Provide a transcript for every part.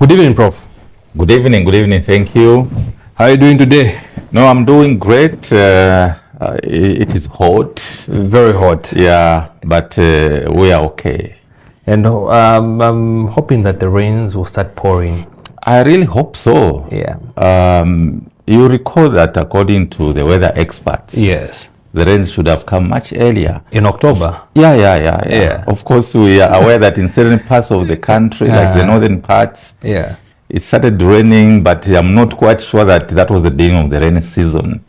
Good evening, Prof. Good evening, good evening. Thank you. How are you doing today? No, I'm doing great. It is hot. Very hot. Yeah, but we are okay. And I'm hoping that the rains will start pouring. I really hope so. Yeah. You recall that according to the weather experts, Yes. the rains should have come much earlier. In October. Yeah. Of course, we are aware that in certain parts of the country, like the northern parts, Yeah. it started raining, but I'm not quite sure that that was the beginning of the rainy season.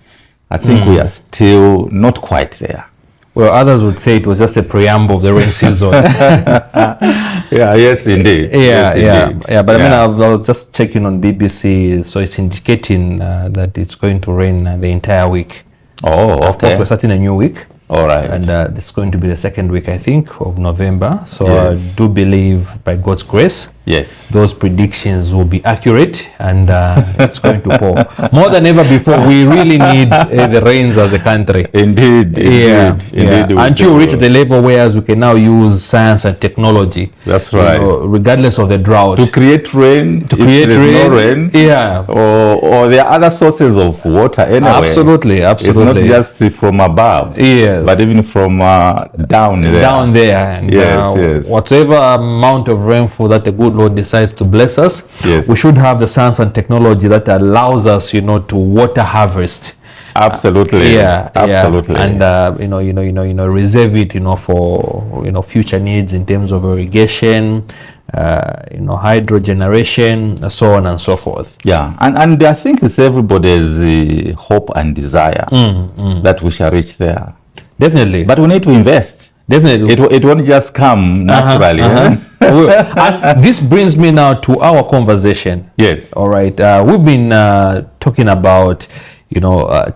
I think we are still not quite there. Well, others would say it was just a preamble of the rain season. Yes, indeed. But I was just checking on BBC, so it's indicating that it's going to rain the entire week. Oh, Of course, okay. we're starting a new week. All right. And this is going to be the second week, I think, of November. So Yes. I do believe, by God's grace, Yes. those predictions will be accurate, and it's going to pour more than ever before. We really need the rains as a country. Indeed. Indeed. Until we reach the level where we can now use science and technology. That's right. Regardless of the drought. To create rain, To create if there's rain. no rain, Yeah. or there are other sources of water anyway. Absolutely. It's not just from above, Yes. but even from down there. Down there. And Yes. whatever amount of rainfall that the good Lord decides to bless us, Yes. we should have the science and technology that allows us, to water harvest. Absolutely. Absolutely. And reserve it, for future needs in terms of irrigation, hydro generation, so on and so forth. Yeah, and I think it's everybody's hope and desire that we shall reach there. Definitely. But we need to invest. Definitely. It won't just come naturally. And this brings me now to our conversation. Yes. All right. We've been talking about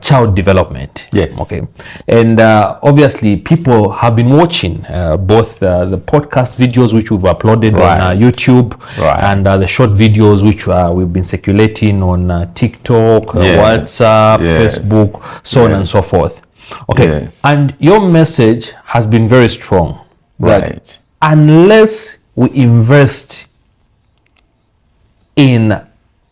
child development. Yes. Okay. And obviously people have been watching both the podcast videos which we've uploaded on YouTube, and the short videos which we've been circulating on TikTok, WhatsApp, Facebook, so on and so forth. Okay. Yes. And your message has been very strong. That Right. unless we invest in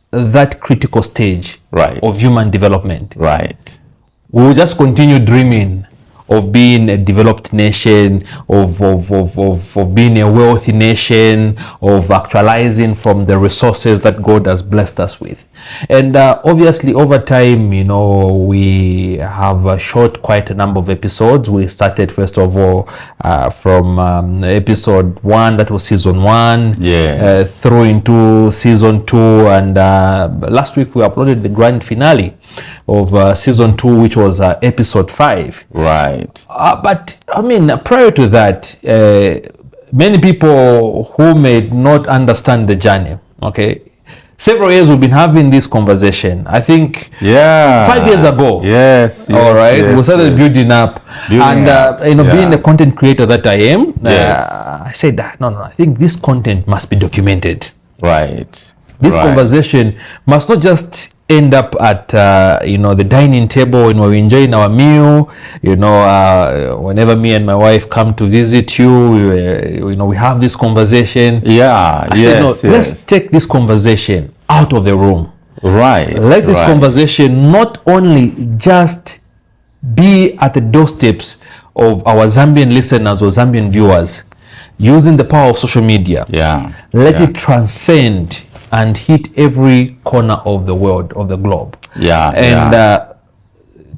that critical stage of human development, we will just continue dreaming of being a developed nation, of being a wealthy nation, of actualizing from the resources that God has blessed us with. And obviously over time, we have shot quite a number of episodes. We started first of all from episode 1, that was season 1, through into season 2, and last week we uploaded the grand finale of season 2, which was episode 5. Right. But I mean, prior to that, many people who may not understand the journey, okay, several years we've been having this conversation. I think 5 years ago. Yes. All right. We started building up. Being the content creator that I am, I said that, no, I think this content must be documented. Right. This conversation must not just end up at the dining table when we're enjoying our meal. Whenever me and my wife come to visit you, we have this conversation. I said, let's take this conversation out of the room. Let this conversation not only just be at the doorsteps of our Zambian listeners or Zambian viewers, using the power of social media. Let it transcend and hit every corner of the world, of the globe.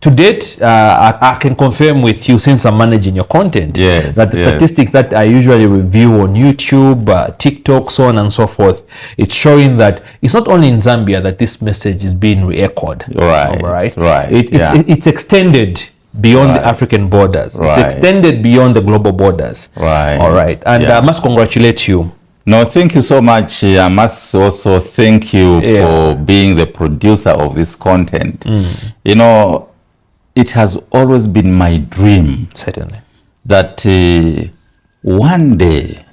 To date, I can confirm with you, since I'm managing your content, that the statistics that I usually review on YouTube, TikTok, so on and so forth, it's showing that it's not only in Zambia that this message is being re-echoed. It's extended beyond the African borders. It's extended beyond the global borders. All right. And I must congratulate you. No, thank you so much. I must also thank you for being the producer of this content. It has always been my dream, certainly, that one day,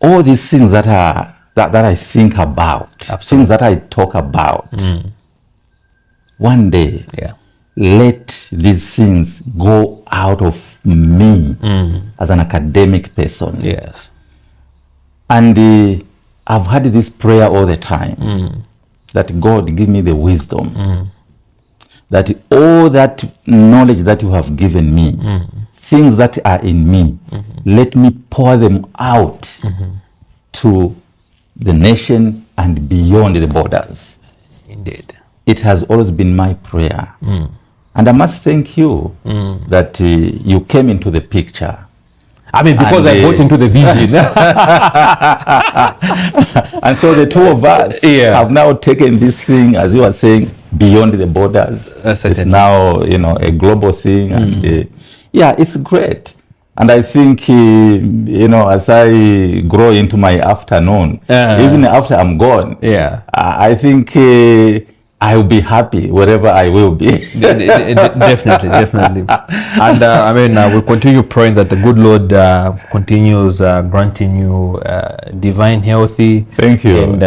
all these things that I think about, things that I talk about, one day, let these things go out of me as an academic person. Yes. And I've had this prayer all the time that God give me the wisdom, that all that knowledge that you have given me, things that are in me, let me pour them out to the nation and beyond the borders. Indeed. It has always been my prayer. And I must thank you that you came into the picture. I mean, because I bought into the vision. And so the two of us have now taken this thing, as you are saying, beyond the borders. It's now, you know, a global thing. And yeah, it's great. And I think, you know, as I grow into my afternoon, even after I'm gone, I think I'll be happy wherever I will be. Definitely. And I mean, we'll continue praying that the good Lord continues granting you divine healthy Thank you. And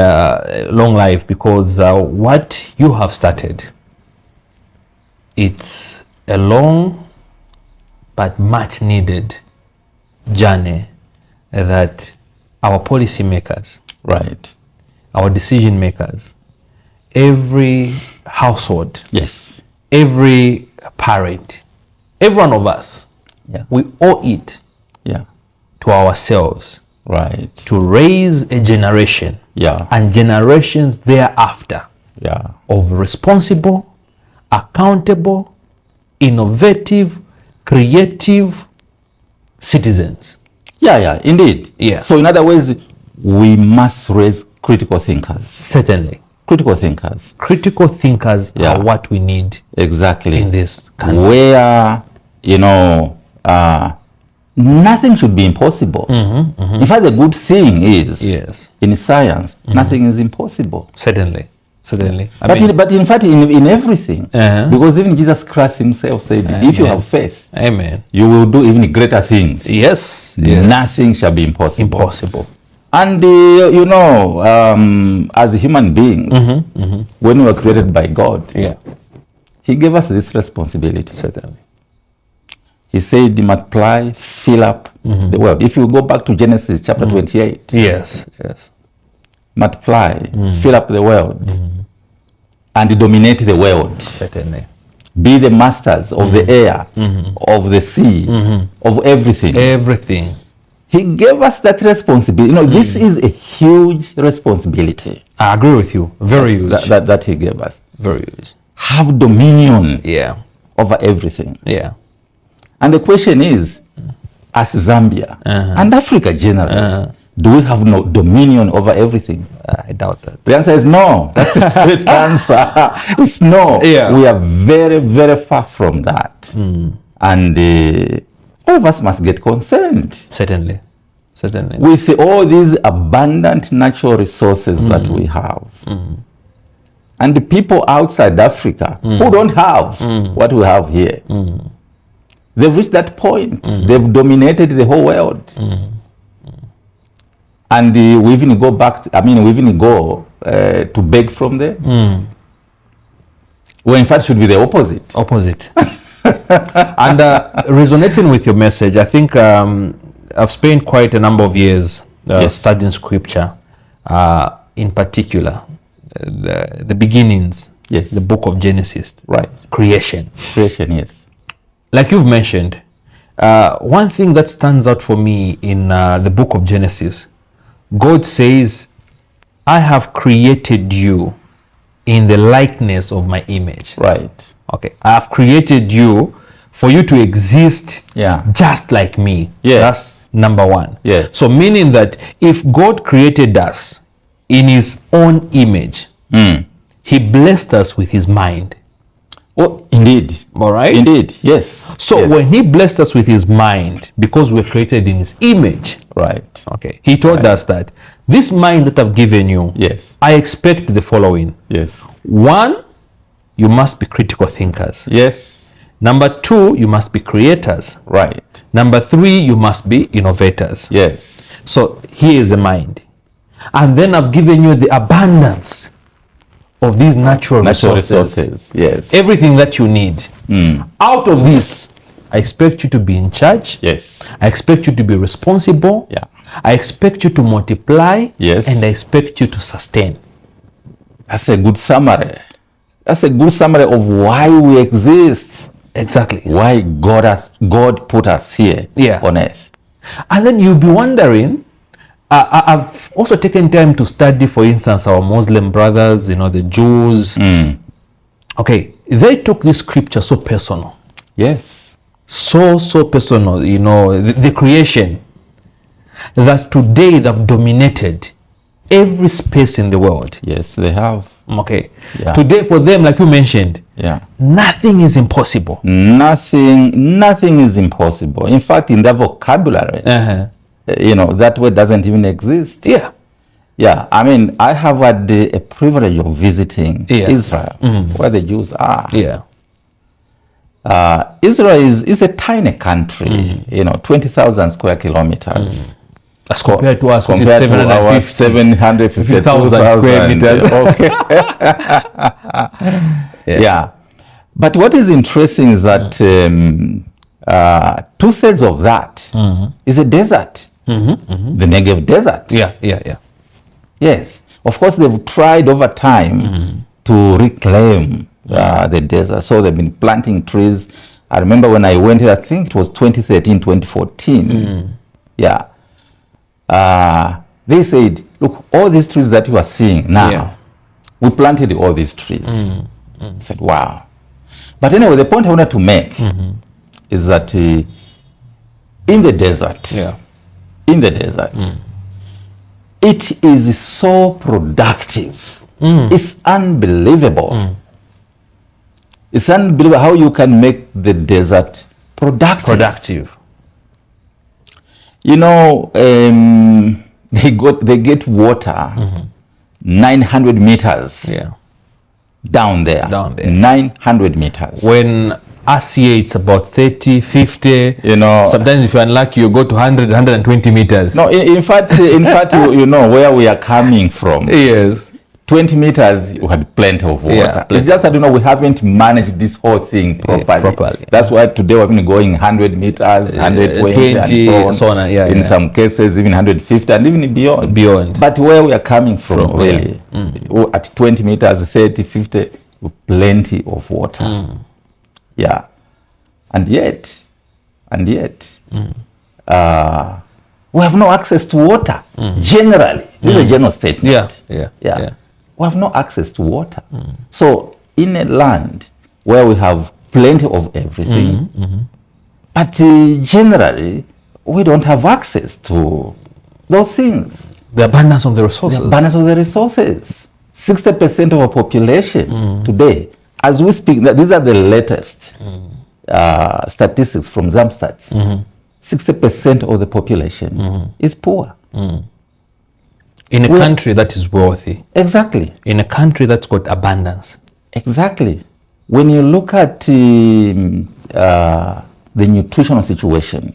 long life, because what you have started, it's a long but much needed journey that our policymakers, our decision makers, every household, every parent, every one of us, we owe it to ourselves to raise a generation and generations thereafter of responsible, accountable, innovative, creative citizens. Indeed. So in other words, we must raise critical thinkers. Certainly. Critical thinkers. Critical thinkers are what we need in this country. Where, you know, nothing should be impossible. In fact, the good thing is, in science, nothing is impossible. Certainly. But in fact, in everything, because even Jesus Christ himself said, if you have faith, you will do even greater things. Nothing shall be impossible. And you know, as human beings, when we were created by God, he gave us this responsibility. Certainly. He said, multiply, fill up the world. If you go back to Genesis chapter 28, multiply, fill up the world, and dominate the world. Certainly. Be the masters of the air, of the sea, of everything. He gave us that responsibility. You know, this is a huge responsibility. I agree with you. Very huge. That he gave us. Very huge. Have dominion over everything. And the question is, as Zambia and Africa generally, do we have no dominion over everything? I doubt that. The answer is no. That's the straight answer. It's no. We are very, very far from that. And all of us must get concerned. Certainly. With all these abundant natural resources that we have. And the people outside Africa who don't have what we have here. They've reached that point. They've dominated the whole world. And we even go back, we even go to beg from them. Well, in fact, should be the opposite. And resonating with your message, I think I've spent quite a number of years studying scripture, in particular, the beginnings, the book of Genesis, creation, yes. Like you've mentioned, one thing that stands out for me in the book of Genesis, God says, I have created you in the likeness of my image. Okay, I have created you for you to exist just like me. That's number one. So meaning that if God created us in his own image, he blessed us with his mind. Oh, indeed. All right? Indeed, yes. So when he blessed us with his mind, because we're created in his image, okay, he told us that this mind that I've given you, I expect the following. One, you must be critical thinkers. Number two, you must be creators. Number three, you must be innovators. So here is a mind. And then I've given you the abundance of these natural resources. Everything that you need. Out of this, I expect you to be in charge. I expect you to be responsible. I expect you to multiply. Yes. And I expect you to sustain. That's a good summary. That's a good summary of why we exist. Exactly. Why God put us here on earth. And then you'll be wondering, I've also taken time to study, for instance, our Muslim brothers, the Jews. Okay, they took this scripture so personal. Yes. So personal, the creation, that today they've dominated every space in the world. Yes, they have. Okay. Yeah. Today for them, like you mentioned, nothing is impossible. Nothing is impossible. In fact, in their vocabulary, that word doesn't even exist. Yeah. Yeah. I mean, I have had a privilege of visiting Israel, where the Jews are. Yeah. Israel is a tiny country, 20,000 square kilometers. As compared to us, compared to our 750,000 square meters. Okay. Yeah. But what is interesting is that 2/3 of that is a desert, the Negev desert. Yeah. Yes. Of course, they've tried over time to reclaim the desert. So they've been planting trees. I remember when I went here, I think it was 2013, 2014. Yeah. They said, look, all these trees that you are seeing now, we planted all these trees. I said, wow. But anyway, the point I wanted to make is that in the desert, it is so productive. It's unbelievable. It's unbelievable how you can make the desert productive. They get water 900 meters down there. 900 meters. When us here it's about 30, 50. Sometimes if you're unlucky, you go to 100, 120 meters. No, in fact, where we are coming from. Yes. 20 meters, you had plenty of water. It's just that, we haven't managed this whole thing properly. That's why today we've been going 100 meters, 120, and so on. In some cases, even 150 and even beyond. But where we are coming from really, at 20 meters, 30, 50, plenty of water. Yeah. And yet, we have no access to water, generally. This is a general statement. Yeah. We have no access to water. So in a land where we have plenty of everything, but generally we don't have access to those things. The abundance of the resources. 60% of our population today, as we speak, these are the latest statistics from Zamstats. 60% of the population is poor. In a country that is wealthy. Exactly. In a country that's got abundance. Exactly. When you look at the nutritional situation,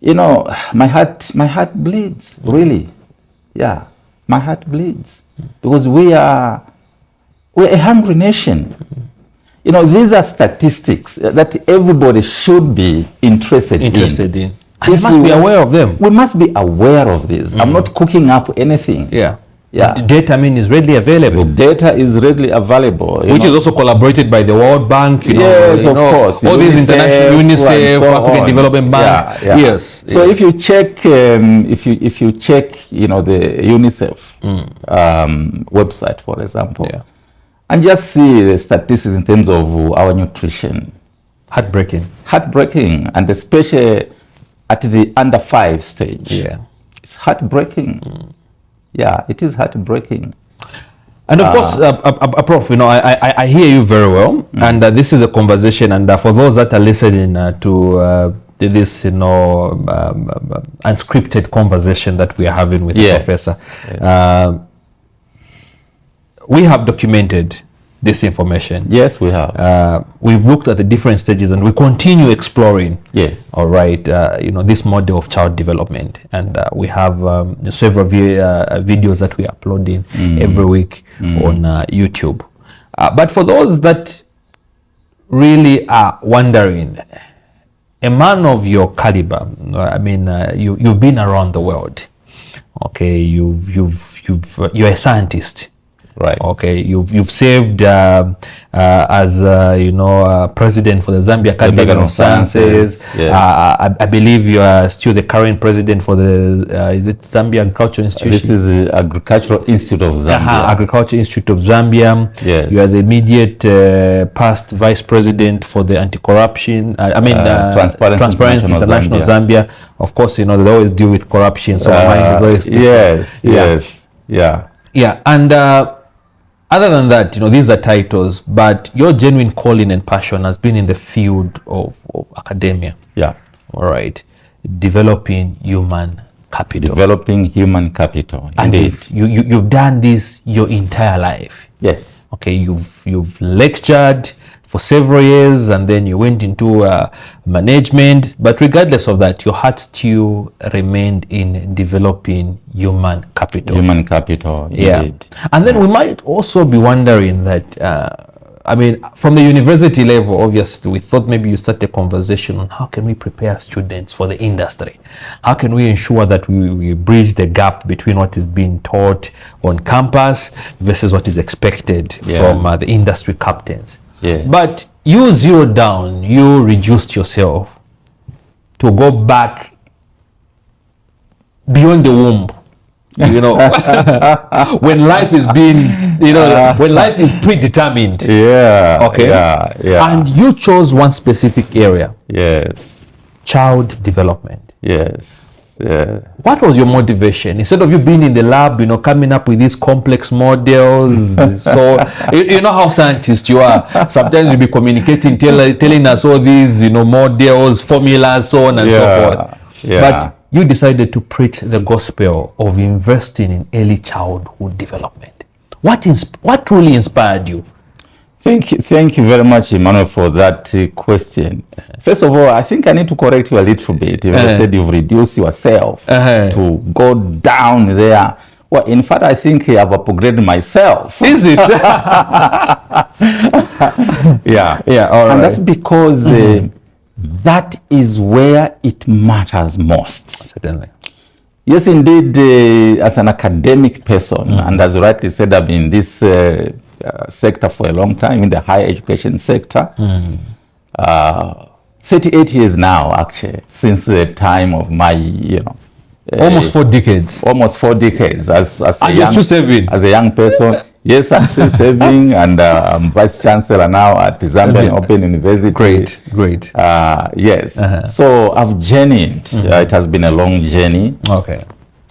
my heart bleeds, really. Yeah, my heart bleeds. Because we're a hungry nation. These are statistics that everybody should be interested in. We must be aware of them. We must be aware of this. I'm not cooking up anything. Yeah. The data, is readily available. The data is readily available. Which is also collaborated by the World Bank. Yes, of course. All these international, UNICEF, African Development Bank. Yes. So if you check, if you check, the UNICEF website, for example, and just see the statistics in terms of our nutrition. Heartbreaking, and especially at the under 5 stage. Yeah. It's heartbreaking. Yeah, it is heartbreaking. And of course, Prof, I hear you very well. And this is a conversation. And for those that are listening to this, unscripted conversation that we are having with the professor, we have documented this information. Yes, we have. We've looked at the different stages and we continue exploring. Yes. All right. This model of child development, and we have several videos that we are uploading every week on YouTube. But for those that really are wondering, a man of your caliber, I mean, you've been around the world. Okay, you're a scientist. Right. Okay, you've served as president for the Zambia Academy of Sciences. Yes. I believe you are still the current president for the is it Zambia Agricultural Institute? This is the Agricultural Institute of Zambia. Agricultural Institute of Zambia. Yes. You are the immediate past vice president for the anti-corruption. Transparency International Zambia. Of course, they always deal with corruption, so my mind is always Yeah. And other than that, these are titles, but your genuine calling and passion has been in the field of academia. Yeah. All right. Developing human capital. Developing human capital. And indeed. You've done this your entire life. Yes. Okay, you've lectured for several years, and then you went into management. But regardless of that, your heart still remained in developing human capital. Human capital, indeed. And then we might also be wondering that, from the university level, obviously, we thought maybe you start a conversation on how can we prepare students for the industry? How can we ensure that we bridge the gap between what is being taught on campus versus what is expected from the industry captains? Yes. But you zeroed down, you reduced yourself to go back beyond the womb. When life is being, when life is predetermined. Yeah. Okay. Yeah. And you chose one specific area. Yes. Child development. Yes. Yeah. What was your motivation? Instead of you being in the lab, coming up with these complex models, so you know how scientists you are. Sometimes you'll be communicating, telling us all these, models, formulas, so on and so forth. Yeah. But you decided to preach the gospel of investing in early childhood development. What truly inspired you? Thank you very much, Emmanuel, for that question. First of all, I think I need to correct you a little bit. You said you've reduced yourself to go down there. Well, in fact, I think I've upgraded myself. Is it? Yeah. All right. And that's because that is where it matters most. Certainly. Yes, indeed, as an academic person, and as you rightly said, I've been in this sector for a long time, in the higher education sector. 38 years now, actually, since the time of my, almost 4 decades. Almost 4 decades as a young person. Yes, I'm still serving, and I'm vice chancellor now at Zambian Open University. Great. Yes. So I've journeyed. It has been a long journey. Okay.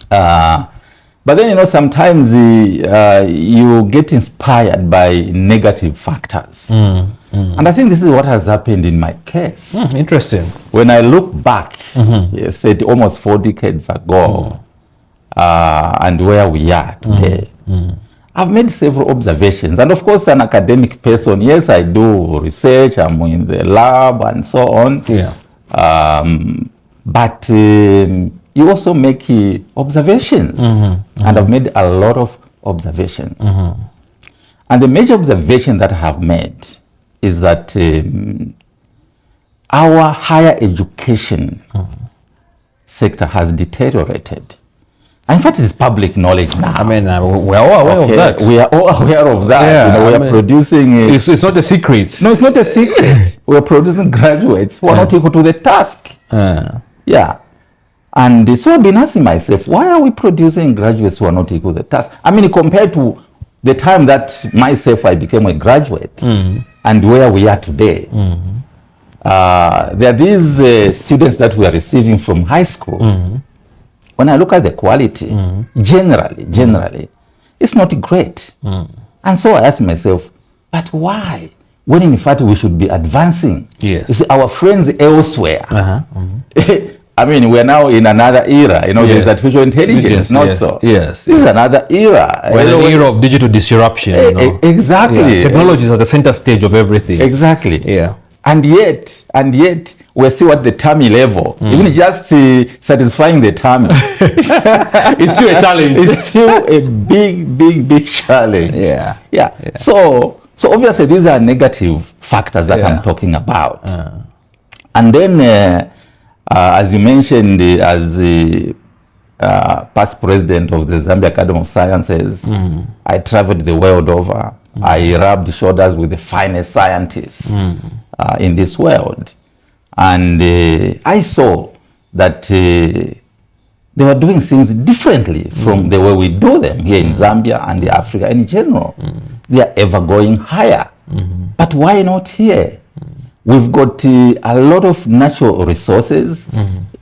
But then, sometimes you get inspired by negative factors. And I think this is what has happened in my case. Interesting. When I look back, almost 4 decades ago, and where we are today, I've made several observations. And of course, an academic person, yes, I do research, I'm in the lab and so on. Yeah. But you also make observations. And I've made a lot of observations. And the major observation that I have made is that our higher education sector has deteriorated. In fact, it's public knowledge now. We're all aware of that. We are all aware of that. Yeah, we are producing... it's not a secret. No, it's not a secret. We are producing graduates who are not equal to the task. Yeah. And so I've been asking myself, why are we producing graduates who are not equal to the task? Compared to the time that myself, I became a graduate, and where we are today, there are these students that we are receiving from high school. When I look at the quality, generally, it's not great. And so I ask myself, but why? When in fact we should be advancing. Yes. You see, our friends elsewhere, we are now in another era. There's artificial intelligence, so. Yes. This is another era. We're in an era of digital disruption. Exactly. Technology is at the center stage of everything. Exactly. Yeah. And yet, we're still at the tummy level. Even just satisfying the tummy. It's still a challenge. It's still a big challenge. Yeah. So obviously these are negative factors that I'm talking about. And then, as you mentioned, as the past president of the Zambia Academy of Sciences, I traveled the world over. I rubbed shoulders with the finest scientists in this world. And I saw that they were doing things differently from the way we do them here in Zambia and Africa in general. They are ever going higher. But why not here? We've got a lot of natural resources.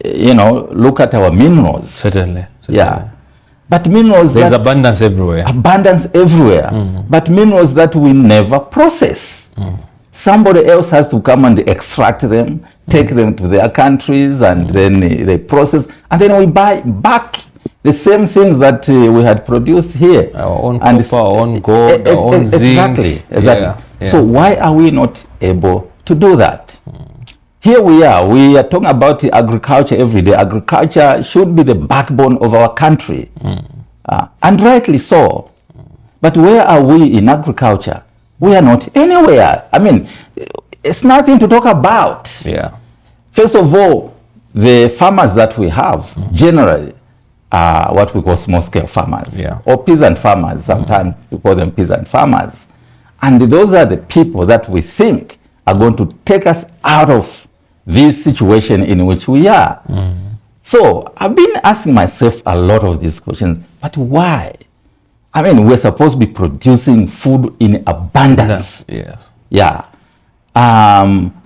You know, look at our minerals. Certainly. Yeah. But minerals there's abundance everywhere. Abundance everywhere. But minerals that we never process. Somebody else has to come and extract them, take them to their countries, and then they process, and then we buy back the same things that we had produced here. Our own copper, our own gold, our own zinc. Exactly. Yeah. So why are we not able to do that? Here we are talking about agriculture every day. Agriculture should be the backbone of our country, and rightly so. But where are we in agriculture? We are not anywhere. I mean, it's nothing to talk about. Yeah. First of all, the farmers that we have generally are what we call small-scale farmers, or peasant farmers. Sometimes we call them peasant farmers. And those are the people that we think are going to take us out of this situation in which we are. So I've been asking myself a lot of these questions, but why? I mean, we're supposed to be producing food in abundance. Yes. Yeah.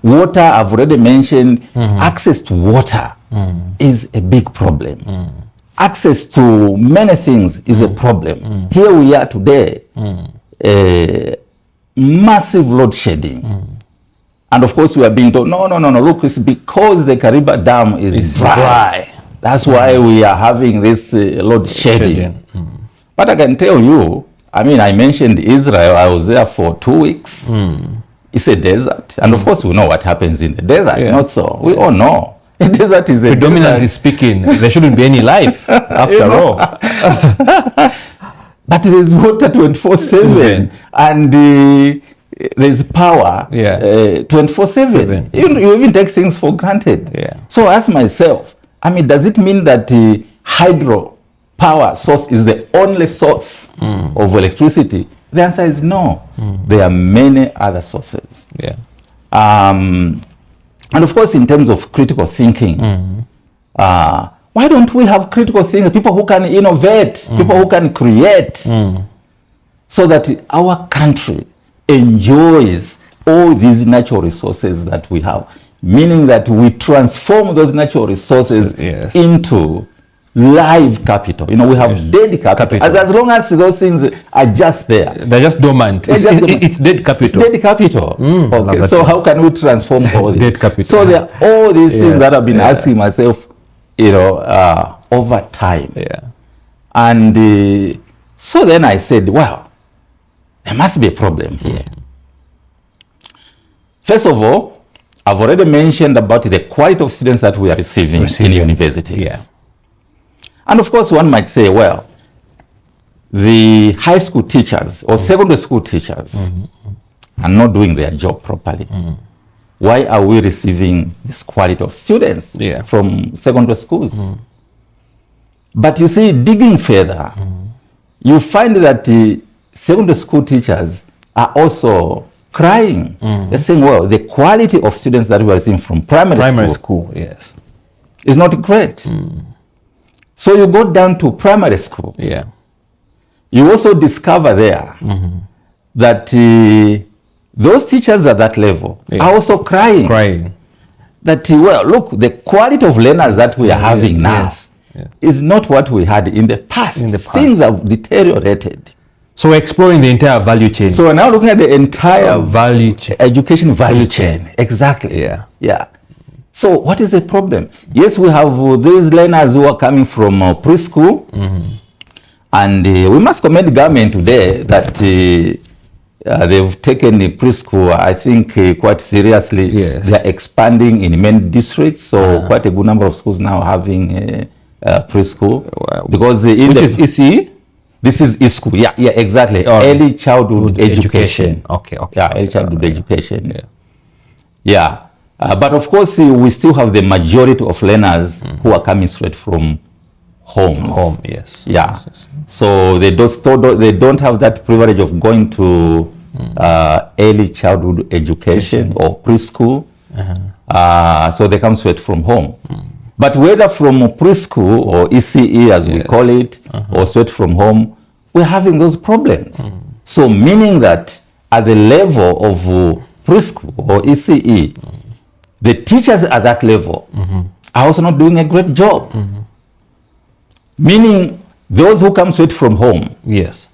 Water, I've already mentioned, access to water is a big problem. Access to many things is a problem. Here we are today, massive load shedding. And of course we are being told, no, look, it's because the Kariba Dam is dry. That's why we are having this load shedding. But I can tell you, I mean, I mentioned Israel. I was there for 2 weeks. It's a desert. And of course, we know what happens in the desert, not so. We all know. The desert is a predominantly desert. Speaking, there shouldn't be any life after all. But there's water 24/7. And there's power 24/7. You even take things for granted. So I ask myself, I mean, does it mean that the hydro power source is the only source of electricity? The answer is no. There are many other sources. And of course, in terms of critical thinking, why don't we have critical thinking, people who can innovate, people who can create, so that our country enjoys all these natural resources that we have, meaning that we transform those natural resources into live capital. You know, we have dead capital. As long as those things are just there. They're just dormant. It's dead capital. It's dead capital. Okay, so how can we transform all this? Dead capital. So there are all these things that I've been asking myself, you know, over time. And so then I said, wow, there must be a problem here. First of all, I've already mentioned about the quality of students that we are receiving in universities. And of course, one might say, well, the high school teachers or secondary school teachers are not doing their job properly. Why are we receiving this quality of students from secondary schools? But you see, digging further, you find that the secondary school teachers are also crying. They're saying, well, the quality of students that we are receiving from primary school is not great. So you go down to primary school. You also discover there that those teachers at that level are also crying. That, well, look, the quality of learners that we are having now is not what we had in the past. Things have deteriorated. So we're exploring the entire value chain. So we're now looking at the entire value chain. Education value chain. Exactly. So what is the problem? Yes, we have these learners who are coming from preschool. And we must commend the government today that they've taken the preschool, I think, quite seriously. They're expanding in many districts. So quite a good number of schools now having preschool. Because in which is ECE? This is e-school. Yeah, exactly. Early childhood education. Okay. Yeah, early childhood education. But of course, we still have the majority of learners who are coming straight from homes. Home, yes. Yeah. Yes. So they don't have that privilege of going to early childhood education or preschool. So they come straight from home. But whether from preschool or ECE, as we call it, or straight from home, we're having those problems. So meaning that at the level of preschool or ECE, the teachers at that level are also not doing a great job. Meaning those who come straight from home. Yes.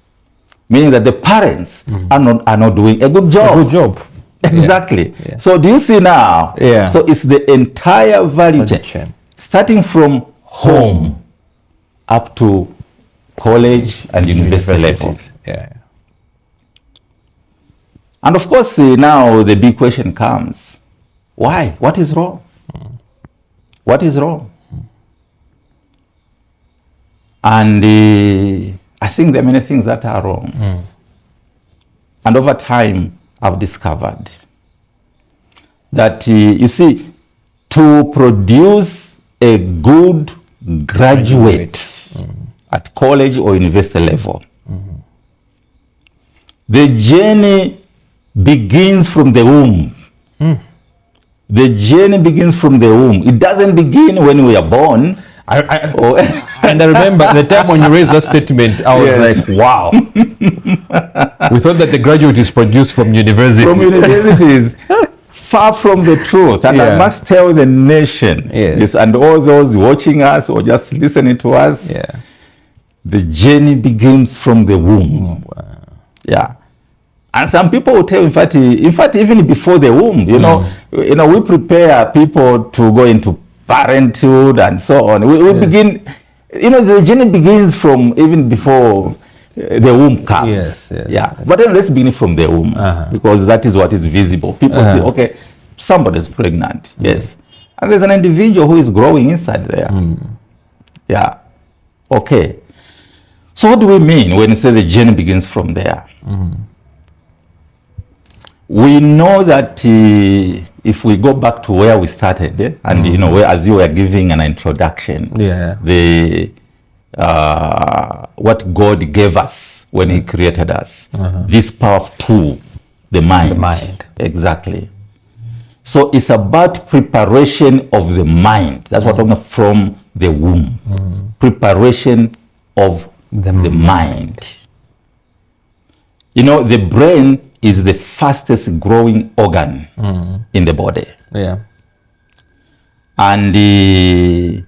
Meaning that the parents are not doing a good job. A good job. Exactly. Yeah. So do you see now? Yeah. So it's the entire value chain, starting from home up to college and university level. Yeah. And of course, now the big question comes, why? What is wrong? What is wrong? And I think there are many things that are wrong. And over time, I've discovered that, you see, to produce a good graduate at college or university level, the journey begins from the womb. The journey begins from the womb. It doesn't begin when we are born. And I remember the time when you raised that statement, I was like, wow. We thought that the graduate is produced from university. From universities. Far from the truth. And I must tell the nation, yes, and all those watching us or just listening to us, the journey begins from the womb. Wow. Yeah. And some people will tell, in fact, even before the womb, you know, we prepare people to go into parenthood and so on. We begin, you know, the journey begins from even before the womb comes. But then let's begin from the womb, because that is what is visible. People say, okay, somebody's pregnant. Yes. And there's an individual who is growing inside there. Yeah. Okay. So what do we mean when we say the journey begins from there? We know that if we go back to where we started, and you know, as you were giving an introduction, the what God gave us when He created us, this powerful tool, the mind. The mind. Exactly. So it's about preparation of the mind. That's what I'm talking from the womb. Preparation of the mind. You know, the brain is the fastest growing organ in the body. Yeah. And the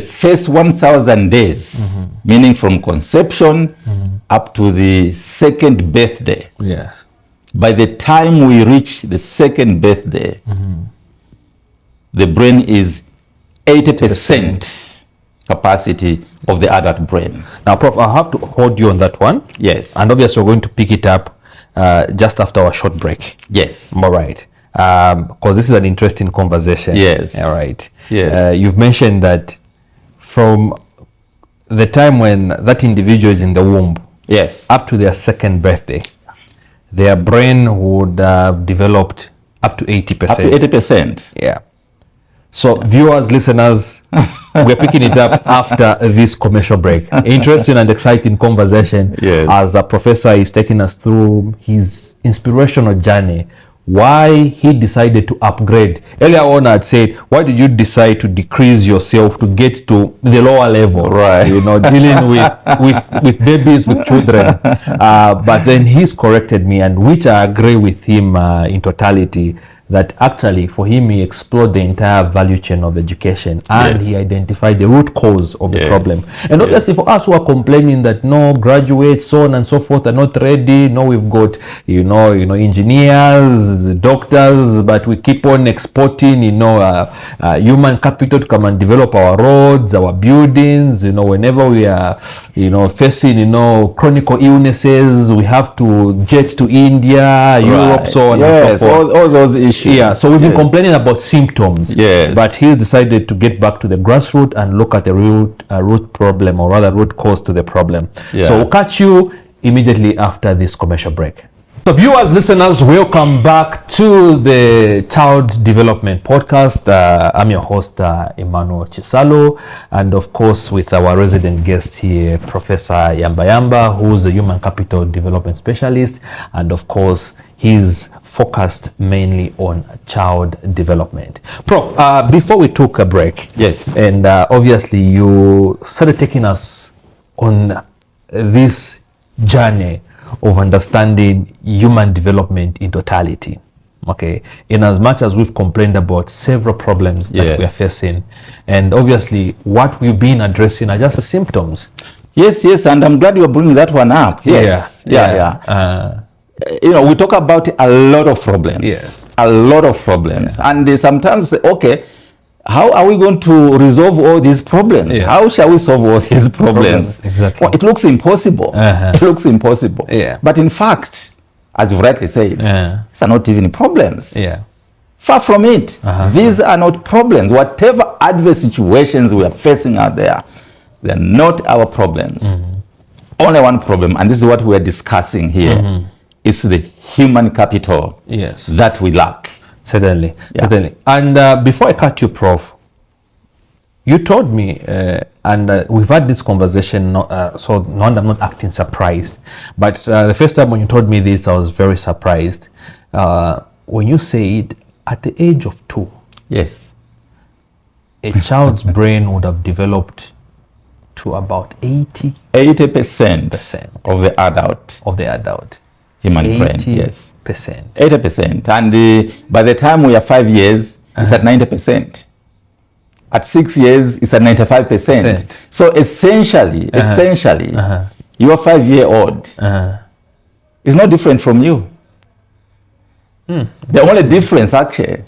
first 1,000 days, meaning from conception up to the second birthday. Yes. By the time we reach the second birthday, the brain is 80% capacity of the adult brain. Now, Prof, I have to hold you on that one. Yes. And obviously, we're going to pick it up just after our short break. Yes. All right. Because this is an interesting conversation. Yes. All right. Yes. You've mentioned that from the time when that individual is in the womb, yes, up to their second birthday, their brain would have developed up to 80%. Up to 80%. Yeah. So viewers, listeners, we're picking it up after this commercial break. Interesting and exciting conversation, yes, as a professor is taking us through his inspirational journey, why he decided to upgrade. Earlier on, I'd said, why did you decide to decrease yourself to get to the lower level? Right. You know, dealing with babies, with children. But then he's corrected me, and which I agree with him in totality, that actually for him he explored the entire value chain of education, and he identified the root cause of the problem. And obviously for us who are complaining that no graduates, so on and so forth, are not ready, no, we've got you know engineers, doctors, but we keep on exporting human capital to come and develop our roads, our buildings. You know, whenever we are facing chronic illnesses, we have to jet to India, Europe, so on and so forth. all those issues. Yeah, so we've been complaining about symptoms. Yes. But he's decided to get back to the grassroots and look at the root problem, or rather root cause to the problem. Yeah. So we'll catch you immediately after this commercial break. So viewers, listeners, welcome back to the Child Development Podcast. I'm your host, Emmanuel Chisalo, and of course with our resident guest here, Professor Yamba Yamba, who's a Human Capital Development Specialist, and of course he's focused mainly on child development. Prof, before we took a break, yes, and obviously you started taking us on this journey of understanding human development in totality. Okay, in as much as we've complained about several problems that we are facing, and obviously what we've been addressing are just the symptoms. Yes, and I'm glad you're bringing that one up. Yes, we talk about a lot of problems, a lot of problems, and sometimes say, okay, how are we going to resolve all these problems? How shall we solve all these problems? Exactly. Well, it looks impossible. It looks impossible. But in fact, as you've rightly said, these are not even problems. Far from it. These are not problems. Whatever adverse situations we are facing out there, they're not our problems. Only one problem, and this is what we're discussing here, is the human capital that we lack. Certainly. And before I cut you, Prof, you told me, and we've had this conversation, so I'm not acting surprised, but the first time when you told me this, I was very surprised. When you said at the age of 2, a child's brain would have developed to about 80% of the adult. Human brain, 80%. 80%. And by the time we are 5 years, it's at 90%. At 6 years, it's at 95%. So essentially, your 5-year-old is not different from you. The only difference, actually,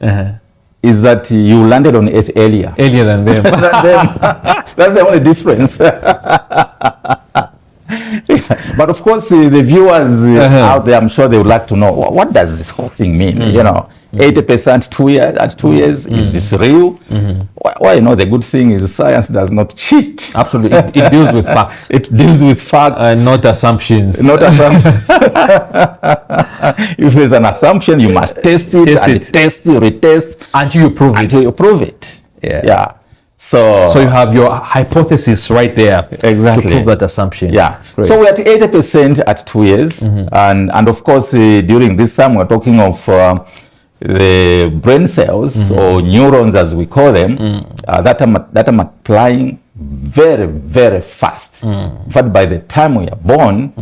is that you landed on Earth earlier than them. That's the only difference. But of course, the viewers out there, I'm sure they would like to know, what does this whole thing mean? 80% 2 years, at 2 years, is this real? Well, the good thing is science does not cheat. Absolutely. It deals with facts. It deals with facts. And not assumptions. Not assumptions. If there's an assumption, you must test it, retest. Until you prove it. Yeah. So you have your hypothesis right there to prove that assumption. Great. So we're at 80% at 2 years, and of course during this time we're talking of the brain cells or neurons as we call them that are multiplying very, very fast. In fact, by the time we are born,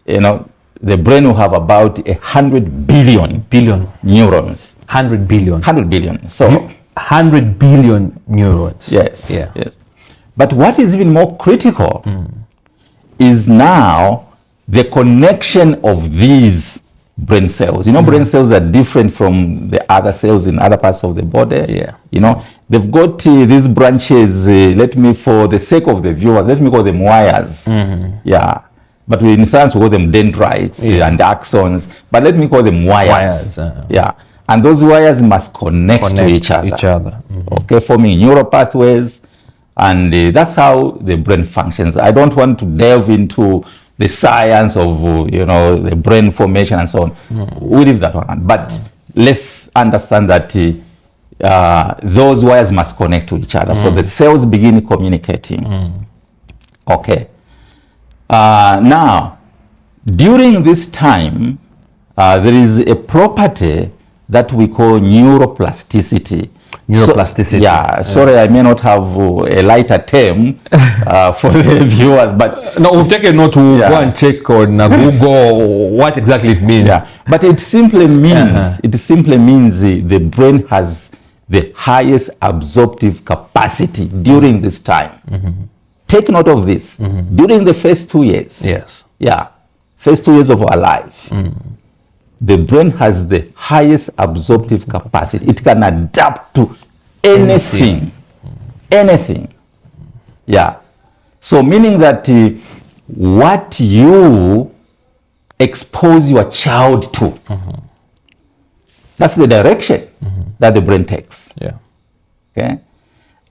the brain will have about 100 billion neurons. 100 billion. So 100 billion neurons. Yes. But what is even more critical is now the connection of these brain cells. Brain cells are different from the other cells in other parts of the body. They've got these branches, for the sake of the viewers, let me call them wires. But in science we call them dendrites and axons, but let me call them wires. And those wires must connect to each other. Okay, forming neural pathways, and that's how the brain functions. I don't want to delve into the science of the brain formation and so on. We leave that one. But let's understand that those wires must connect to each other. So the cells begin communicating. Okay. Now, during this time, there is a property that we call neuroplasticity. Sorry, I may not have a lighter term for the viewers, but no, we'll take a note to go and check on Google what exactly it means. But it simply means the brain has the highest absorptive capacity during this time. Take note of this. During the first 2 years, first 2 years of our life, the brain has the highest absorptive capacity. It can adapt to anything. So meaning that what you expose your child to, that's the direction that the brain takes. Okay.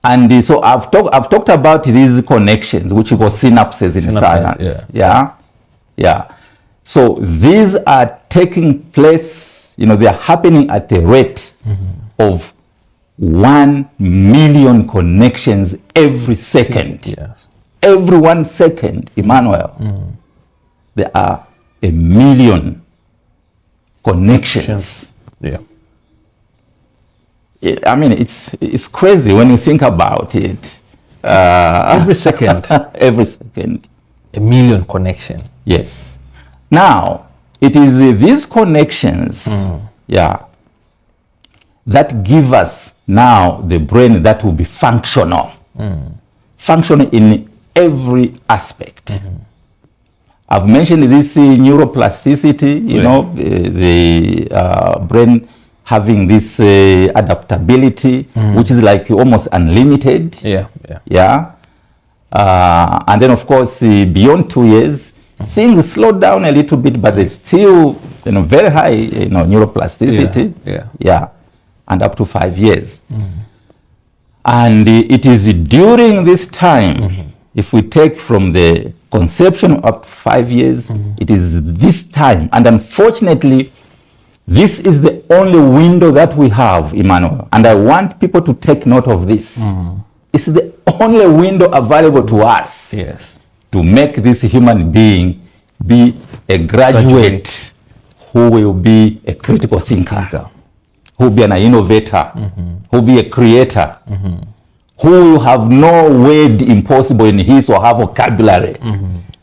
And so I've talked about these connections, which we call synapses in science. So these are taking place, they are happening at a rate of 1 million connections every second. Yes. Every 1 second, Emmanuel, there are 1 million connections. Yeah. I mean, it's crazy when you think about it. Every second. Every second. 1 million connection. Yes. Now, it is these connections, that give us now the brain that will be functional. Functional in every aspect. I've mentioned this neuroplasticity, the brain having this adaptability, which is like almost unlimited. And then, of course, beyond 2 years, things slow down a little bit, but there's still, very high, neuroplasticity. And up to 5 years. And it is during this time, if we take from the conception up to 5 years, it is this time. And unfortunately, this is the only window that we have, Emmanuel. And I want people to take note of this. It's the only window available to us to make this human being be a graduate who will be a critical thinker, who will be an innovator, who will be a creator, who will have no word impossible in his or her vocabulary.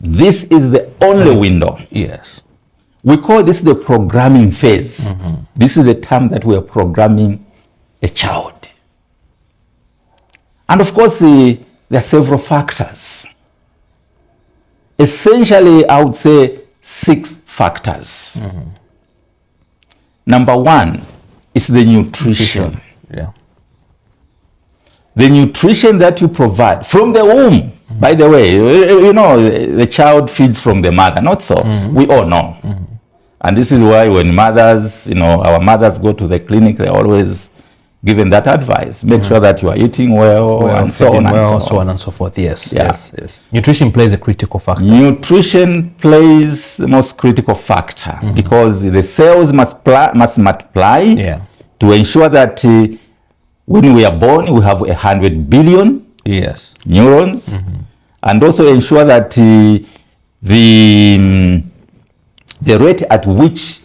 This is the only window. Yes. We call this the programming phase. This is the time that we are programming a child. And of course, there are several factors. Essentially, I would say 6 factors. Number 1 is the nutrition. The nutrition that you provide from the womb. By the way, the child feeds from the mother, not so. We all know. And this is why when mothers, our mothers go to the clinic, they're always given that advice. Make sure that you are eating well and so on and so forth. Yes. Nutrition plays a critical factor. Nutrition plays the most critical factor because the cells must multiply to ensure that when we are born, we have 100 billion neurons, and also ensure that the rate at which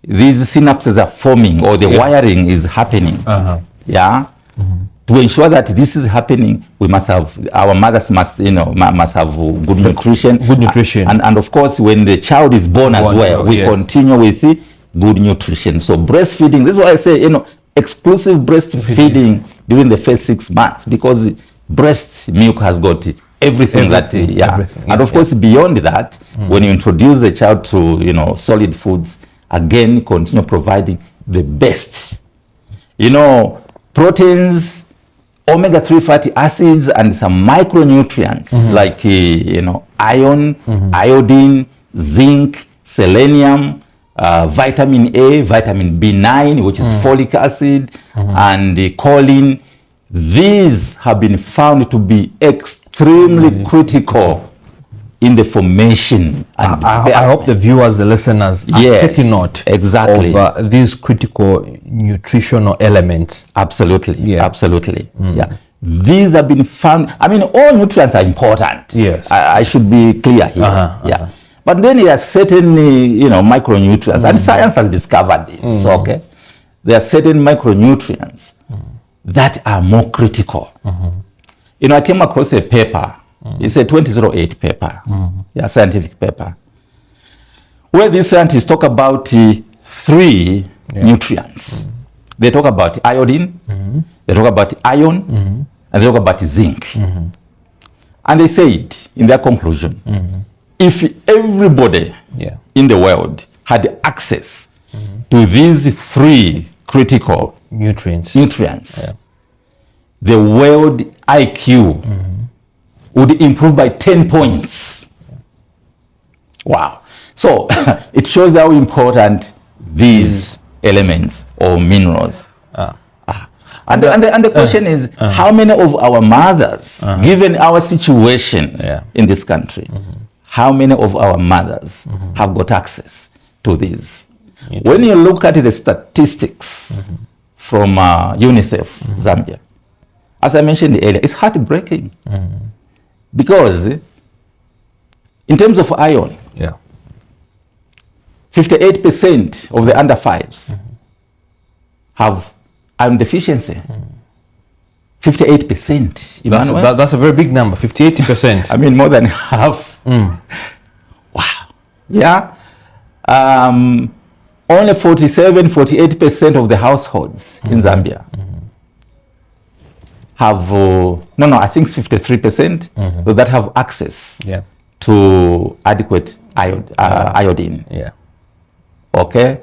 these synapses are forming or the wiring is happening. To ensure that this is happening, we must have, our mothers must have good nutrition. And of course, when the child is born as well, we continue with good nutrition. So breastfeeding, this is why I say, exclusive breastfeeding during the first 6 months, because breast milk has got everything. And of course, beyond that, when you introduce the child to, solid foods, again, continue providing the best. Proteins, omega-3 fatty acids, and some micronutrients like, iron, iodine, zinc, selenium, vitamin A, vitamin B9, which is folic acid, and choline. These have been found to be extremely critical in the formation. And I hope the viewers, the listeners, are taking note of these critical nutritional elements. Absolutely. These have been found. I mean, all nutrients are important. I should be clear here. But then there are certain, micronutrients, and science has discovered this. Okay, there are certain micronutrients that are more critical. I came across a paper. It's a 2008 paper, scientific paper, where these scientists talk about 3 nutrients. They talk about iodine, they talk about iron, and they talk about zinc. And they said in their conclusion, if everybody in the world had access to these 3 critical nutrients, the world IQ would improve by 10 points. Wow. So it shows how important these elements or minerals are. And the question is, how many of our mothers, given our situation in this country, how many of our mothers have got access to this? When you look at the statistics from UNICEF Zambia, as I mentioned earlier, it's heartbreaking. Because in terms of iron, 58% of the under 5s have iron deficiency. 58%. That's a very big number, 58%. I mean, more than half. Wow. Yeah. Only 48% of the households in Zambia have, I think 53% that have access to adequate iodine. Okay.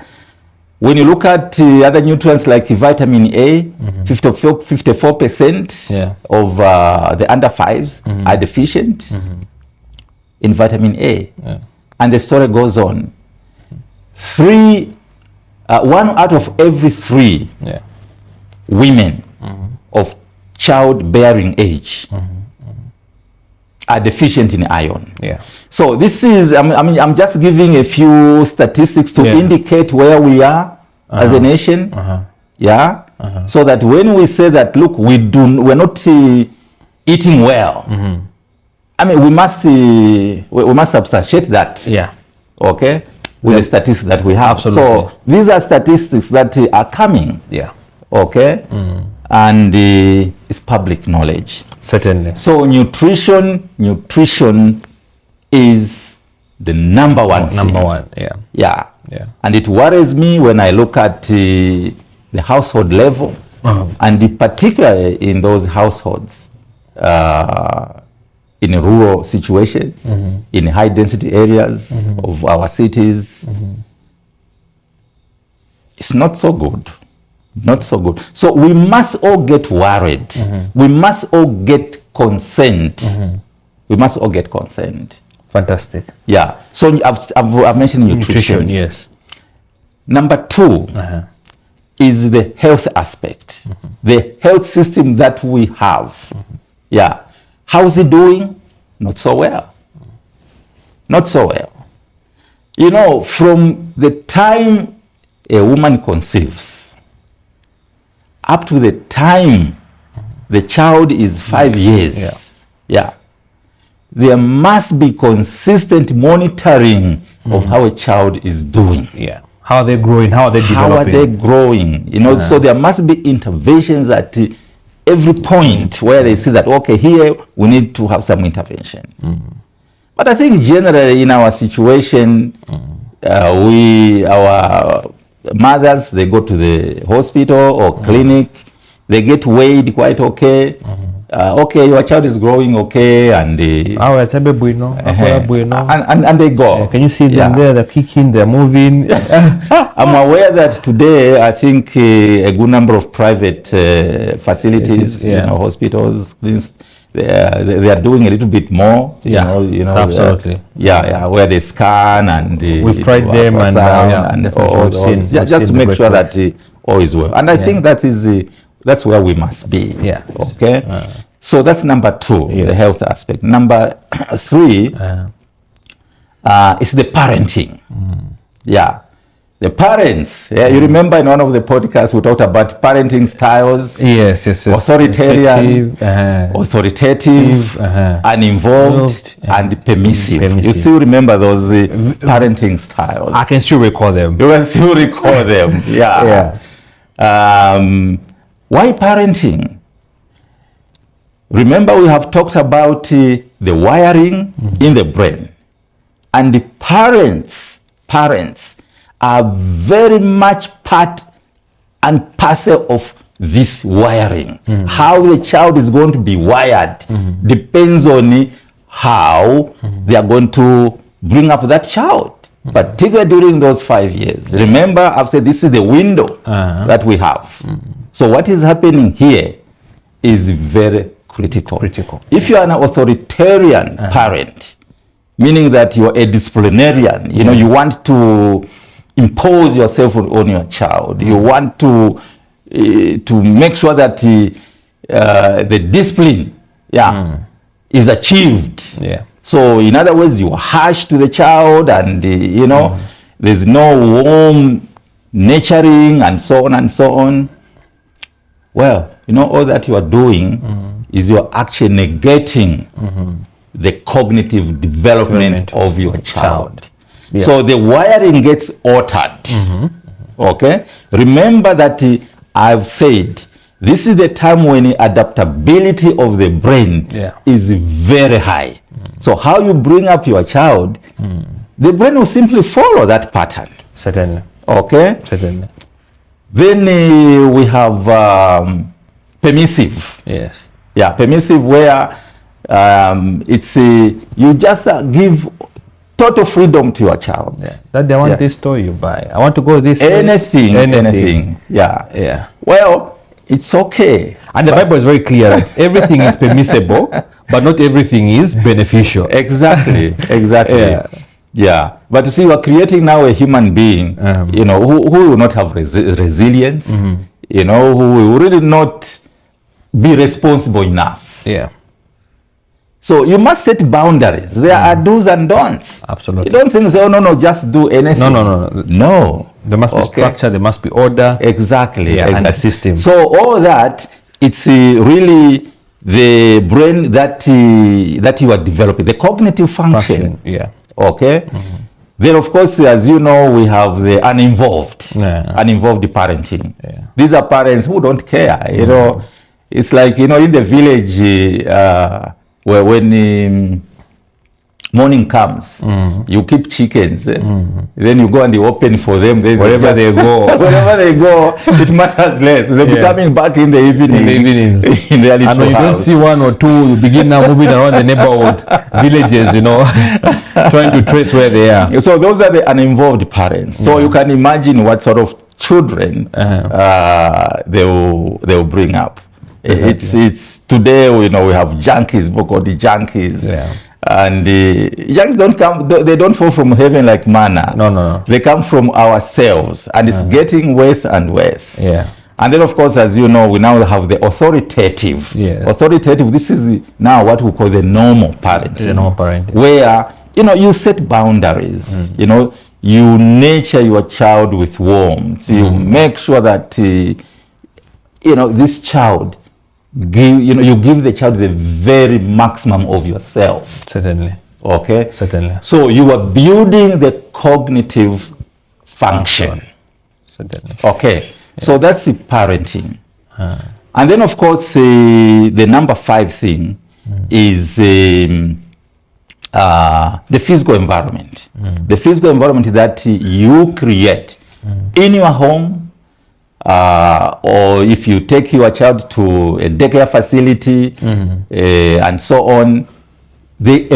When you look at other nutrients like vitamin A, 54% of the under 5s are deficient in vitamin A. And the story goes on. 1 out of every 3 women of childbearing age are deficient in iron. So this is, I'm just giving a few statistics to indicate where we are as a nation. So that when we say that, look, we're not eating well. I mean, we must substantiate that. Okay, with the statistics that we have. So these are statistics that are coming. Okay. And it's public knowledge. Certainly. So nutrition is the number one thing. Number one, yeah. And it worries me when I look at the household level, and particularly in those households in rural situations, in high density areas of our cities. It's not so good. Not so good. So we must all get worried. We must all get consent. We must all get consent. Fantastic. Yeah. So I've mentioned nutrition. Yes. Number 2 is the health aspect. The health system that we have. Yeah. How's it doing? Not so well. Not so well. You know, from the time a woman conceives up to the time the child is 5 years, there must be consistent monitoring of how a child is doing. How are they growing? How are they developing? How are they growing? You know, so there must be interventions at every point where they see that, okay, here we need to have some intervention. But I think generally in our situation, our mothers, they go to the hospital or clinic, they get weighed quite okay. Okay, your child is growing okay, and they go. Can you see them there? They're kicking, they're moving. I'm aware that today, I think a good number of private facilities, hospitals, they are doing a little bit more. Absolutely. Where they scan and we've tried them and all those, just to make sure that all is well. And I think that's where we must be. Okay. So that's number 2, the health aspect. Number 3 is the parenting. The parents. You remember in one of the podcasts we talked about parenting styles. Yes. Authoritarian, authoritative, uninvolved, and permissive. You still remember those parenting styles? I can still recall them. You can still recall them. Why parenting? Remember, we have talked about the wiring in the brain, and the parents are very much part and parcel of this wiring. How the child is going to be wired depends on how they are going to bring up that child, particularly during those 5 years. Remember, I've said this is the window that we have. So what is happening here is very critical. If you are an authoritarian parent, meaning that you're a disciplinarian, you want to impose yourself on your child, you want to make sure that the discipline is achieved So in other words, you are harsh to the child, and you know, there's no warm nurturing and so on and so on. Well, you know, all that you are doing is you are actually negating the cognitive development of your child. Yeah. So the wiring gets altered. Okay? Remember that I've said this is the time when the adaptability of the brain is very high. So how you bring up your child, the brain will simply follow that pattern. Certainly. Okay? Certainly. Then we have permissive. Yes. Yeah, permissive, where it's you just give total freedom to your child. Yeah. That they want this toy, you buy. I want to go this anything. Yeah. Well, it's okay. And the Bible is very clear that everything is permissible, but not everything is beneficial. Exactly. Yeah. But you see, we're creating now a human being, you know, who will not have resilience, you know, who will really not be responsible enough. Yeah. So you must set boundaries. There are do's and don'ts. Absolutely. You don't simply say, oh, no, just do anything. No. There must be structure, there must be order. Exactly. And a system. So all that, it's really the brain that you are developing, the cognitive function. Yeah. Okay. Then, of course, as you know, we have the uninvolved parenting. Yeah. These are parents who don't care. You know, it's like, you know, in the village, where when morning comes, you keep chickens, then you go and you open for them. Wherever they go, it matters less. They'll be coming back in the evenings. In their little and when you don't see one or two, you begin now moving around the neighborhood villages, you know, trying to trace where they are. So those are the uninvolved parents. So you can imagine what sort of children they will bring up. It's today, you know, we have junkies, the junkies. Yeah. And junkies don't come, they don't fall from heaven like manna. No. They come from ourselves, and it's getting worse and worse. Yeah. And then, of course, as you know, we now have the authoritative. Yes. Authoritative, this is now what we call the normal parenting. The normal parenting. Where, you know, you set boundaries. You know, you nurture your child with warmth. You make sure that, you know, this child, you give the child the very maximum of yourself. Certainly. Okay? Certainly. So you are building the cognitive function. Certainly. Okay. Yeah. So that's the parenting. And then, of course, the number 5 thing is the physical environment. The physical environment that you create in your home, or if you take your child to a daycare facility and so on, the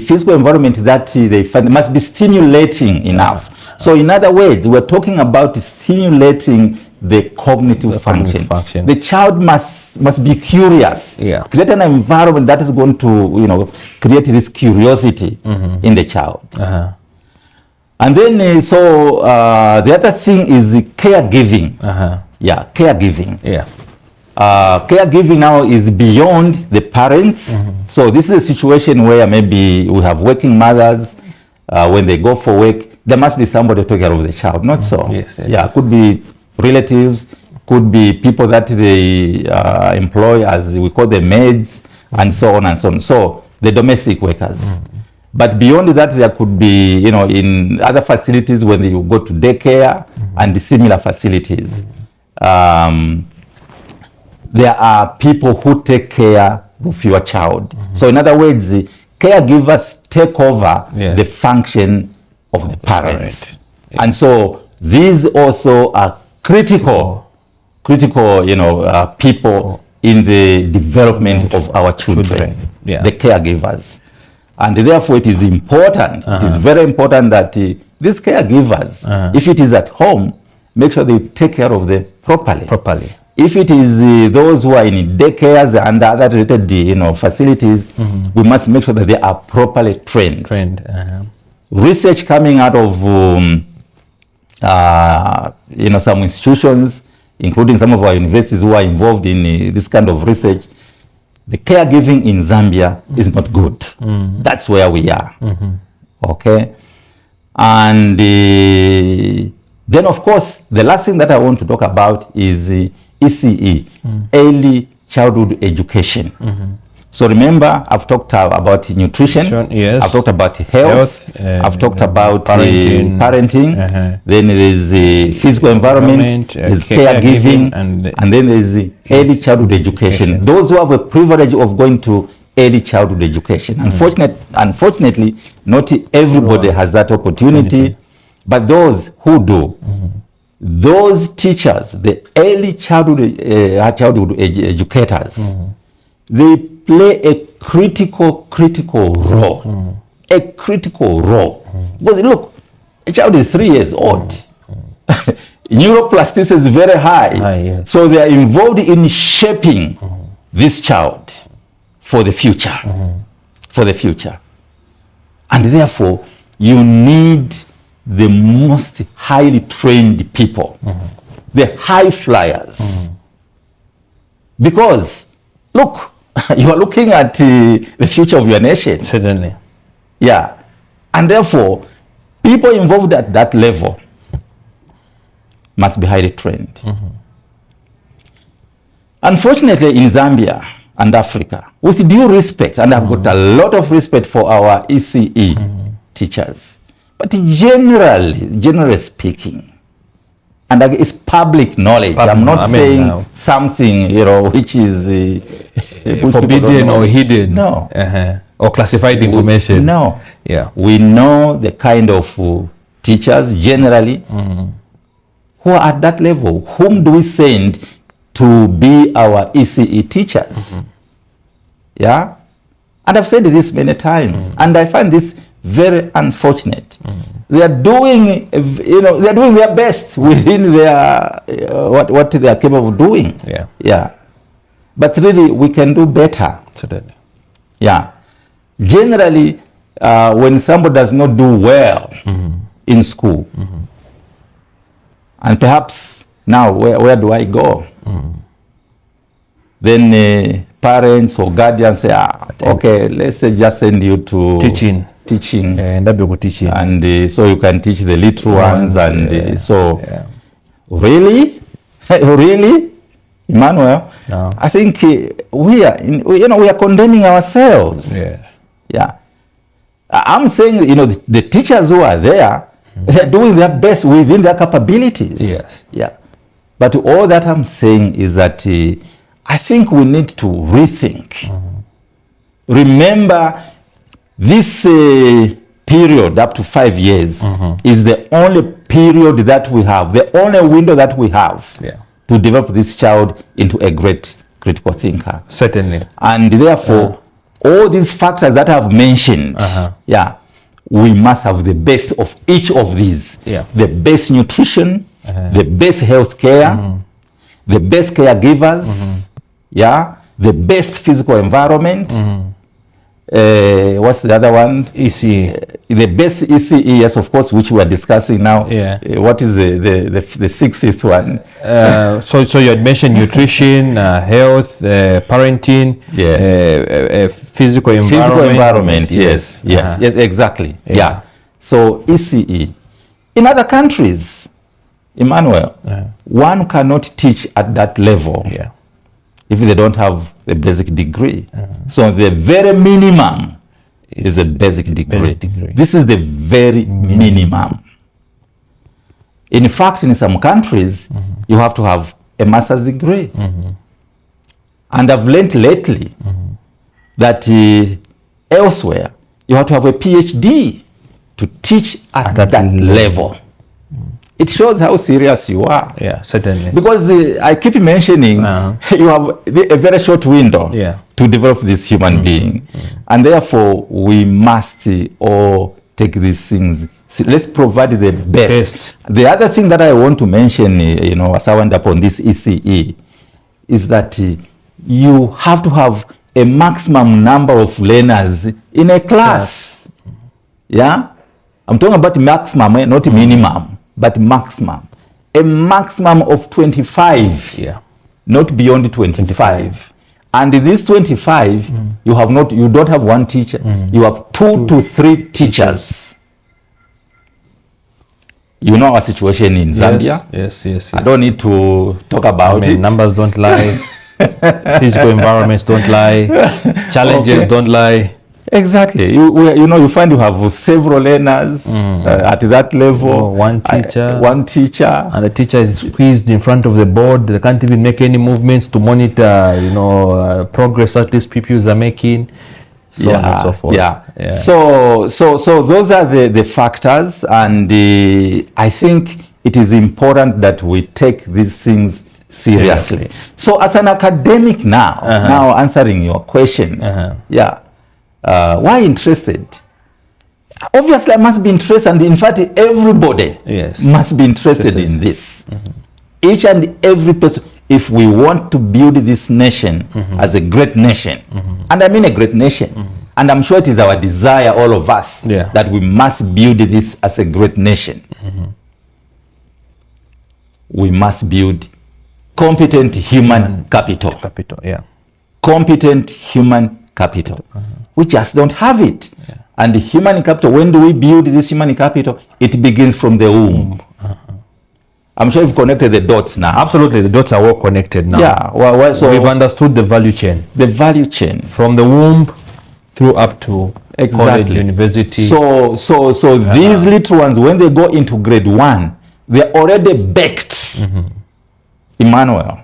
physical environment that they find must be stimulating enough. So in other words, we're talking about stimulating the cognitive function. The child must be curious. Yeah. Create an environment that is going to, you know, create this curiosity in the child. And then, the other thing is caregiving. Yeah, caregiving. Yeah. Caregiving now is beyond the parents. So this is a situation where maybe we have working mothers. When they go for work, there must be somebody to take care of the child. Not so. Yes, yeah, could be relatives, could be people that they employ, as we call them maids, and so on and so on. So the domestic workers. But beyond that, there could be, you know, in other facilities when you go to daycare and the similar facilities, there are people who take care of your child. So in other words, caregivers take over the function of the parents. And so these also are critical, you know, people in the development of our children, the caregivers. And therefore, it is important, it is very important that these caregivers, if it is at home, make sure they take care of them properly. If it is those who are in daycares and other related, you know, facilities, we must make sure that they are properly trained. Research coming out of, you know, some institutions, including some of our universities who are involved in this kind of research, the caregiving in Zambia is not good. That's where we are. Okay. And then, of course, the last thing that I want to talk about is ECE, early childhood education. So remember, I've talked about nutrition, yes. I've talked about health, I've talked about parenting. Then there's physical environment, there's caregiving, and then there's early childhood education. Those who have a privilege of going to early childhood education. Unfortunately, not everybody has that opportunity, but those who do, those teachers, the early childhood educators, they play a critical role. A critical role. Because look, a child is 3 years old. Neuroplasticity is very high. Yes. So they are involved in shaping this child for the future. For the future. And therefore, you need the most highly trained people. The high flyers. Because, look, you are looking at the future of your nation. Certainly. Yeah. And therefore, people involved at that level must be highly trained. Unfortunately, in Zambia and Africa, with due respect, and I've got a lot of respect for our ECE teachers, but generally speaking, and it's public knowledge. I'm not saying something, which is forbidden or hidden. No. Or classified information. No. Yeah. We know the kind of teachers generally who are at that level. Whom do we send to be our ECE teachers? Yeah. And I've said this many times, and I find this very unfortunate. They are doing, they are doing their best within their what they are capable of doing. Yeah. Yeah. But really, we can do better. Certainly. Yeah. Generally, when somebody does not do well in school, and perhaps now where do I go? Then parents or guardians say, okay, let's just send you to teaching. And so you can teach the little ones. And really? Really? Emmanuel, no. I think we are condemning ourselves. Yes. Yeah. I'm saying, the teachers who are there, they're doing their best within their capabilities. Yes. Yeah. But all that I'm saying is that I think we need to rethink. Remember, this period up to 5 years is the only period that we have, the only window that we have to develop this child into a great critical thinker. Certainly. And therefore, all these factors that I've mentioned, we must have the best of each of these. The best nutrition, the best health care, the best caregivers, the best physical environment. What's the other one? ECE. The best ECE, yes, of course, which we are discussing now. What is the sixth one? So you had mentioned nutrition, health, parenting, physical environment. Physical environment, yes, exactly. Yeah. So ECE. In other countries, Emmanuel, one cannot teach at that level if they don't have the basic degree. So the very minimum is a basic degree. This is the very minimum. In fact, in some countries, you have to have a master's degree. And I've learned lately that elsewhere, you have to have a PhD to teach at that level. It shows how serious you are. Yeah, certainly. Because I keep mentioning you have a very short window to develop this human being. And therefore, we must all take these things. So let's provide the best. The other thing that I want to mention, as I went upon this ECE, is that you have to have a maximum number of learners in a class. Yeah? I'm talking about maximum, not minimum. But maximum. A maximum of 25. Not beyond 25. And in this 25, you don't have one teacher. You have 2 to 3 teachers. You know our situation in Zambia. Yes. I don't need to talk about it. Numbers don't lie. Physical environments don't lie. Challenges don't lie. Exactly. You find you have several learners at that level. One teacher. And the teacher is squeezed in front of the board. They can't even make any movements to monitor, progress that these pupils are making. So on and so forth. Yeah. So those are the factors, and I think it is important that we take these things seriously. So as an academic now answering your question, why interested? Obviously, I must be interested, and in fact, everybody must be interested in this. Each and every person, if we want to build this nation as a great nation, and I mean a great nation, and I'm sure it is our desire, all of us, that we must build this as a great nation. We must build competent human capital. Competent human capital. We just don't have it. And the human capital, when do we build this human capital? It begins from the womb. I'm sure you've connected the dots now. Absolutely, the dots are all connected now. Yeah, so we've understood the value chain. The value chain. From the womb through up to college, university. So these little ones, when they go into grade 1, they're already baked. Emmanuel.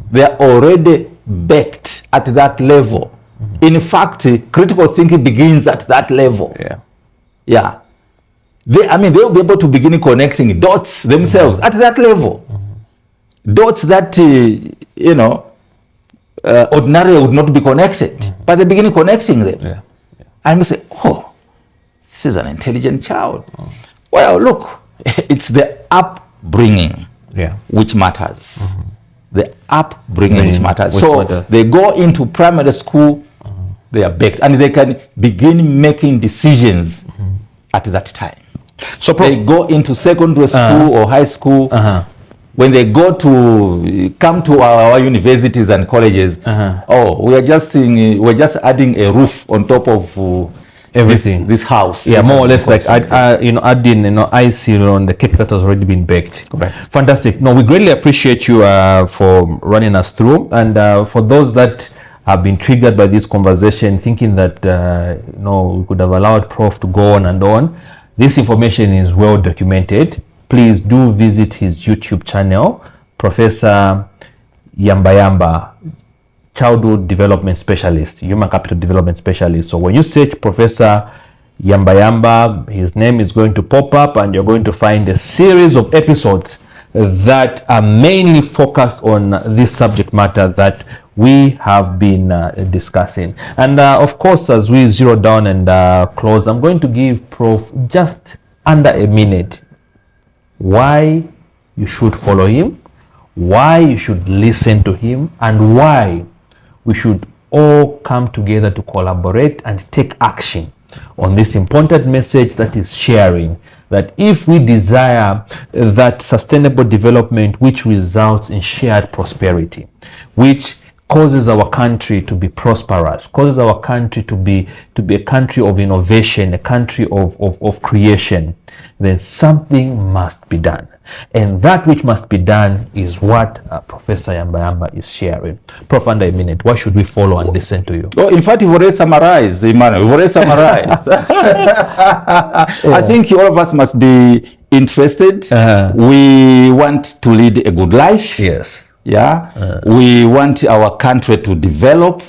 They're already baked at that level. In fact, critical thinking begins at that level. They'll be able to begin connecting dots themselves at that level. Dots that, ordinarily would not be connected, but they begin connecting them. And we say, oh, this is an intelligent child. Well, look, it's the upbringing which matters. The upbringing which matters. So they go into primary school, they are baked, and they can begin making decisions at that time. So they go into secondary school or high school. When they come to our universities and colleges, we're just adding a roof on top of everything. This house. More or less like adding icing on the cake that has already been baked. Correct. Fantastic. No, we greatly appreciate you for running us through, and for those that have been triggered by this conversation, thinking that we could have allowed Prof to go on and on. This information is well documented. Please do visit his YouTube channel, Professor Yamba, Childhood Development Specialist, Human Capital Development Specialist. So when you search Professor Yamba, his name is going to pop up, and you're going to find a series of episodes that are mainly focused on this subject matter that we have been discussing. And of course, as we zero down and close, I'm going to give Prof just under a minute why you should follow him, why you should listen to him, and why we should all come together to collaborate and take action on this important message that is sharing that if we desire that sustainable development which results in shared prosperity, which causes our country to be prosperous, causes our country to be a country of innovation, a country of creation, then something must be done. And that which must be done is what Professor Yamba is sharing. Prof, under a minute, why should we follow and listen to you? Oh, in fact, you've already summarized, Emmanuel. You've already summarized. I think all of us must be interested. We want to lead a good life. Yes. We want our country to develop.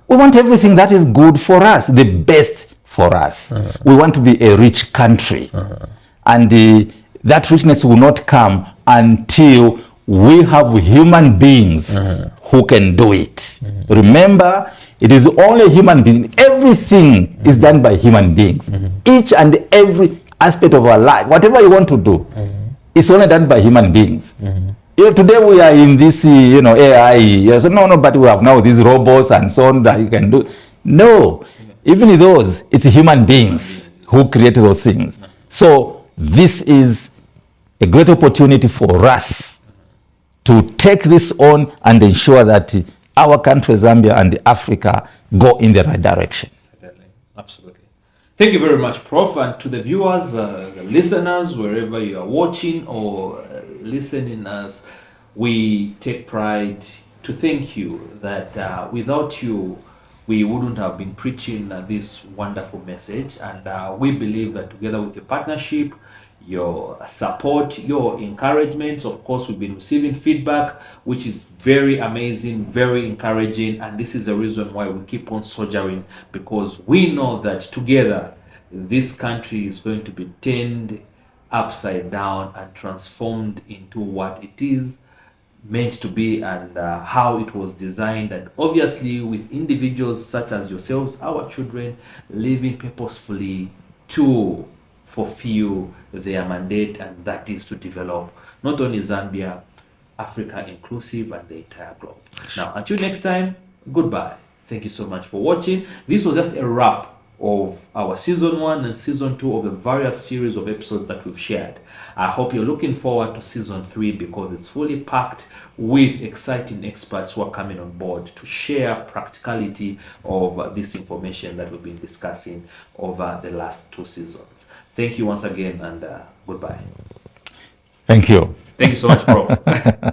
We want everything that is good for us, the best for us. We want to be a rich country. And that richness will not come until we have human beings who can do it. Remember, it is only human beings. Everything is done by human beings. Each and every aspect of our life, whatever you want to do, is only done by human beings. Today we are in this, AI. Yes, no, but we have now these robots and so on that you can do. No, even those, it's human beings who create those things. So this is a great opportunity for us to take this on and ensure that our country, Zambia, and Africa go in the right direction. Certainly. Absolutely. Thank you very much, Prof. And to the viewers, the listeners, wherever you are watching or listening us, we take pride to thank you that without you, we wouldn't have been preaching this wonderful message. And we believe that together with your partnership, your support, your encouragements, of course, we've been receiving feedback, which is very amazing, very encouraging. And this is the reason why we keep on soldiering, because we know that together, this country is going to be turned upside down and transformed into what it is meant to be, and how it was designed, and obviously with individuals such as yourselves, our children, living purposefully to fulfill their mandate, and that is to develop not only Zambia, Africa inclusive, and the entire globe. Now, until next time, goodbye. Thank you so much for watching. This was just a wrap of our season 1 and season 2 of the various series of episodes that we've shared. I hope you're looking forward to season 3, because it's fully packed with exciting experts who are coming on board to share practicality of this information that we've been discussing over the last 2 seasons. Thank you once again, and goodbye. Thank you. Thank you so much, Prof.